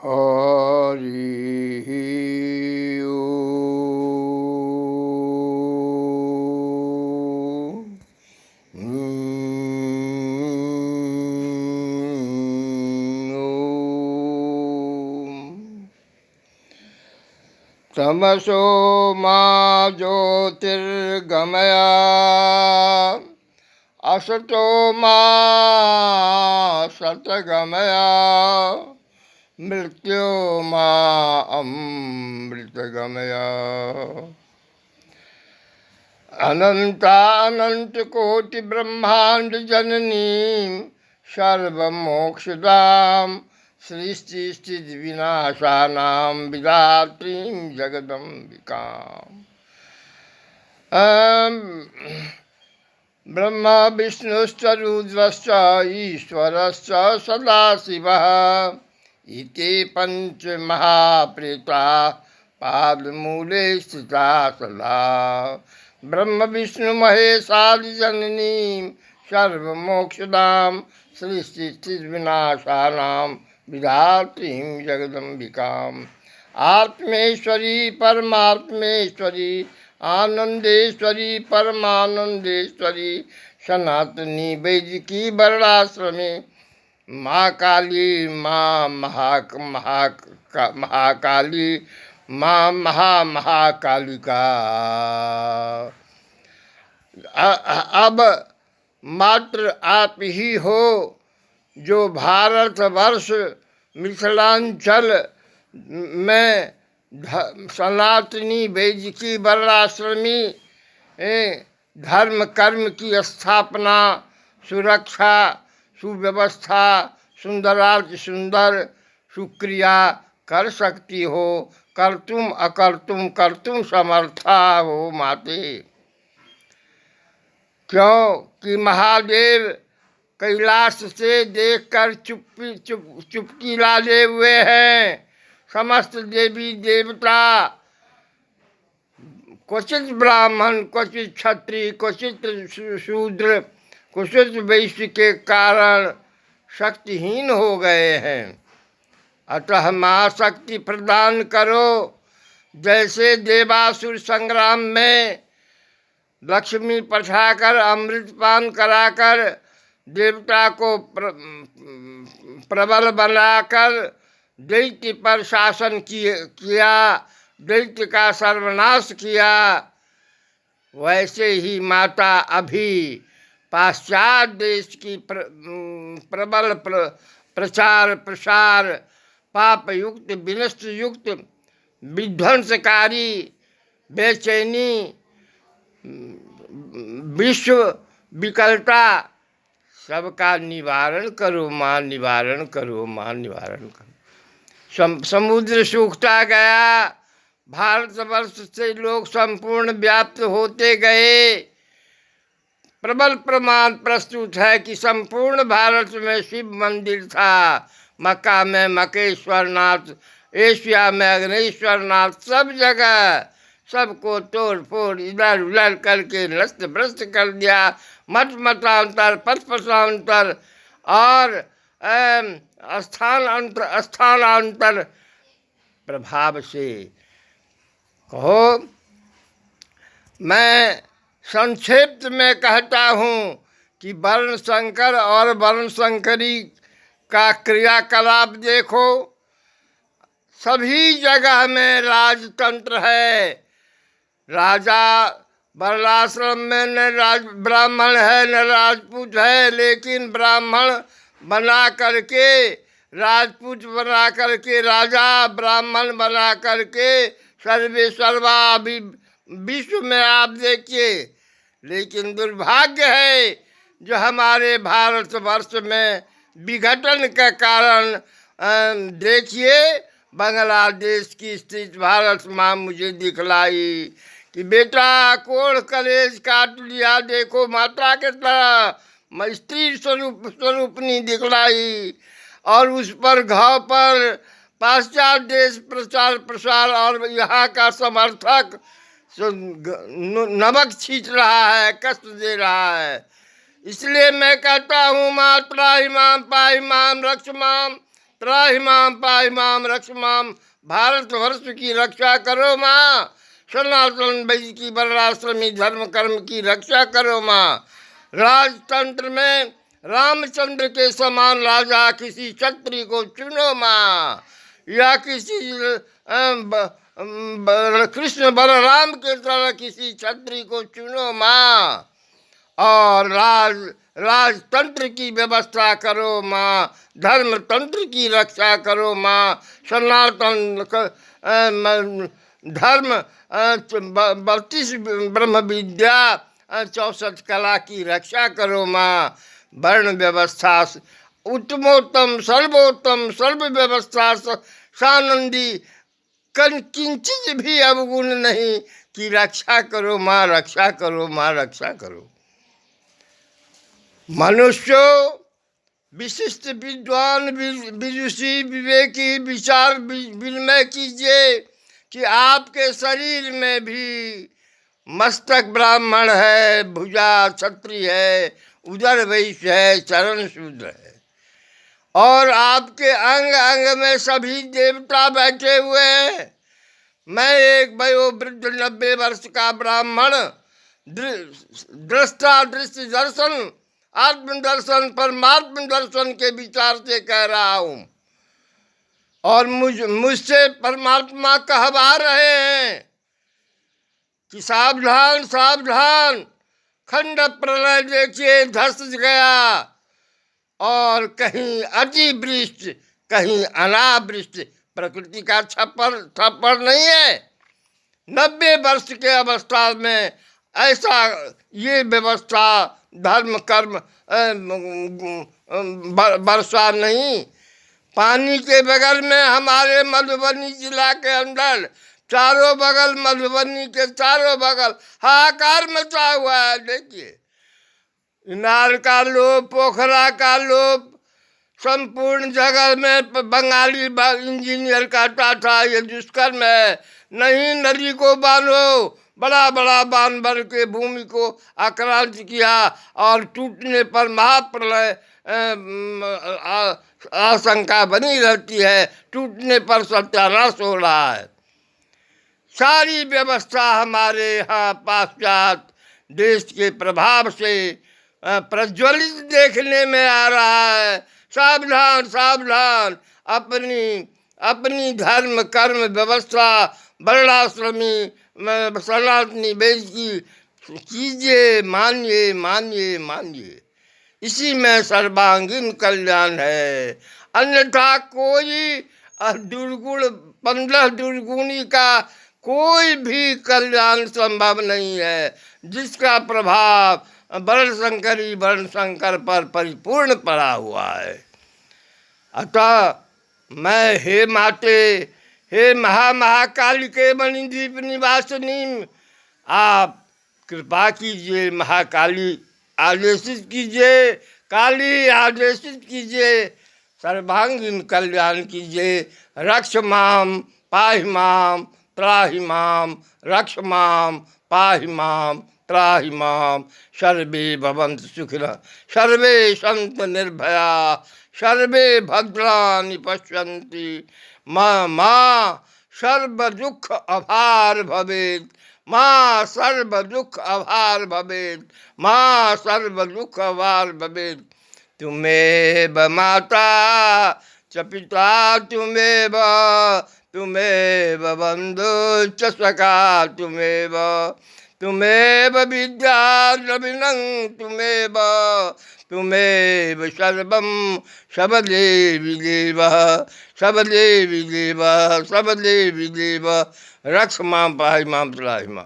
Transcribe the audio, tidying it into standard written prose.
हरि तमसो मा ज्योतिर्गमय असतो मा सतगमय मृत्योर्मा अमृतगमय। अनंतानंतकोटि ब्रह्मांड जननीं सर्वमोक्षदां सृष्टिस्थितिविनाशानां विधात्रीं जगदम्बिकाम्। ब्रह्मा विष्णुश्च रुद्रश्च ईश्वरश्च सदाशिवः इति पंच महाप्रेता पादमूले स्थिता सदा। ब्रह्म विष्णु महेशादि जननीं सर्वमोक्षदां सृष्टिस्थितिविनाशानां विधात्रीं जगदम्बिकाम्। आत्मेश्वरी परमात्मेश्वरी आनंदेश्वरी परमानंदेश्वरी सनातनी वैदिकी वर्णाश्रमे माँ काली माँ महाकाली माँ महाकालिका। अब मात्र आप ही हो जो भारतवर्ष मिथिलांचल में सनातनी वैदिकी वर्णाश्रमी धर्म कर्म की स्थापना सुरक्षा सुव्यवस्था सुंदरार्थ सुंदर सुक्रिया कर सकती हो। कर्तुम अकर्तुम कर्तुम समर्था हो माते। क्यों कि महादेव कैलाश से देखकर चुपकी लादे हुए हैं। समस्त देवी देवता क्वचित ब्राह्मण क्वचित क्षत्रिय क्वचित शूद्र क्वचित वैश्य के कारण शक्तिहीन हो गए हैं। अतः माँ शक्ति प्रदान करो। जैसे देवासुर संग्राम में लक्ष्मी पठाकर अमृत पान कराकर देवता को प्रबल बनाकर दैत्य पर शासन किया दैत्य का सर्वनाश किया, वैसे ही माता अभी पाश्चात्य देश की प्रबल प्रचार प्रसार पाप युक्त विनष्ट युक्त विध्वंसकारी बेचैनी विश्व विकलता सबका निवारण करो माँ, निवारण करो माँ, निवारण करो। समुद्र सूखता गया, भारतवर्ष से लोग संपूर्ण व्याप्त होते गए। प्रबल प्रमाण प्रस्तुत है कि संपूर्ण भारत में शिव मंदिर था। मक्का में मकेश्वर नाथ, एशिया में अग्नेश्वर नाथ, सब जगह सबको तोड़ फोड़ इधर उधर करके नष्ट भ्रष्ट कर दिया। मत मतांतर पथ पथांतर और स्थानांतर प्रभाव से कहो। मैं संक्षिप्त में कहता हूँ कि वर्ण संकर और वर्ण संकरी का क्रियाकलाप देखो। सभी जगह में राजतंत्र है। राजा वर्णाश्रम में न ब्राह्मण है न राजपूत है, लेकिन ब्राह्मण बना करके राजपूत बना करके राजा ब्राह्मण बना करके सर्वे सर्वा अभी विश्व में आप देखिए। लेकिन दुर्भाग्य है जो हमारे भारतवर्ष में विघटन के कारण देखिए बांग्लादेश की स्थिति भारत माँ मुझे दिखलाई कि बेटा कोढ़ कलेज काट लिया, देखो माता के तरह स्त्री स्वरूपनी दिखलाई। और उस पर घाव पर पाश्चात्य देश प्रचार प्रसार और यहाँ का समर्थक नमक छींच रहा है, कष्ट दे रहा है। इसलिए मैं कहता हूँ मात्रा इमाम पाइमाम रक्ष माम त्राहि माम पाहि माम रक्ष माम। भारतवर्ष की रक्षा करो माँ, सनातन वैदिक की वर्णाश्रमी धर्म कर्म की रक्षा करो माँ। राजतंत्र में रामचंद्र के समान राजा किसी क्षत्रिय को चुनो माँ, या किसी कृष्ण बलराम के तरह किसी क्षत्रिय को चुनो माँ। और राजतंत्र की व्यवस्था करो माँ, धर्म तंत्र की रक्षा करो माँ। सनातन धर्म 32 ब्रह्म विद्या 64 कला की रक्षा करो माँ। वर्ण व्यवस्था उत्तमोत्तम सर्वोत्तम सर्व व्यवस्था सानंदी किंचित भी अवगुण नहीं की रक्षा करो माँ, रक्षा करो माँ, रक्षा करो। मनुष्य विशिष्ट विद्वान विदुषी विवेकी विचार विनिमय कीजिए कि आपके शरीर में भी मस्तक ब्राह्मण है, भुजा क्षत्रिय है, उदर वैश्य है, चरण शूद्र है, और आपके अंग अंग में सभी देवता बैठे हुए हैं। मैं एक वयोवृद्ध 90 वर्ष का ब्राह्मण दृष्टा दृष्टि दर्शन आत्मदर्शन परमात्म दर्शन के विचार से कह रहा हूँ, और मुझसे परमात्मा कहवा रहे हैं कि सावधान सावधान, खंड प्रलय देखिए धस गया, और कहीं अतिवृष्टि कहीं अनावृष्टि। प्रकृति का थप्पड़ नहीं है। 90 वर्ष के अवस्था में ऐसा ये व्यवस्था धर्म कर्म वर्षा नहीं। पानी के बगल में हमारे मधुबनी जिला के अंदर चारों बगल, मधुबनी के चारों बगल हाहाकार मचा हुआ है। देखिए, इनार का लोप, पोखरा का लोप, संपूर्ण जगह में बंगाली इंजीनियर कहता था ये दुष्कर्म है। नहीं, नदी को बांधो, बड़ा बड़ा बांध भर के भूमि को आक्रांत किया, और टूटने पर महाप्रलय आशंका बनी रहती है, टूटने पर सत्यानाश हो रहा है। सारी व्यवस्था हमारे यहाँ पाश्चात्य देश के प्रभाव से प्रज्वलित देखने में आ रहा है। सावधान सावधान, अपनी धर्म कर्म व्यवस्था वर्णाश्रमी सनातनी वैदिक की कीजिए, मानिए मानिए मानिए। इसी में सर्वांगीण कल्याण है। अन्यथा कोई दुर्गुण 15 दुर्गुणी का कोई भी कल्याण संभव नहीं है, जिसका प्रभाव वर्ण शंकर पर परिपूर्ण पड़ा हुआ है। अतः मैं हे माते, हे महाकालिके मणिद्वीप निवासिनी, आप कृपा कीजिए, महाकाली आदेशित कीजिए, काली आदेशित कीजिए, सर्वांगीण कल्याण कीजिए। रक्ष माम पाहि माम त्राहि माम, रक्ष माम पाहि माम त्राहि माम। सर्वे भवन्तु सुखिनः, सर्वे सन्तु निर्भया, सर्वे भद्राणि पश्यन्ति माँ सर्व दुख अभार भवेत्, माँ सर्व दुख अभार भवेत्, माँ सर्व दुख अभार भवेत्। तुमेव माता च पिता तुमेव, तुमेव बन्धु च सखा तुमेव, तुमेव विद्या द्रविणं तुमेव, तुमेव सर्वं सबदेवी देव, सबदेवी देव, सबदेवी देव। रक्ष मां पाहि मां त्राहि मां।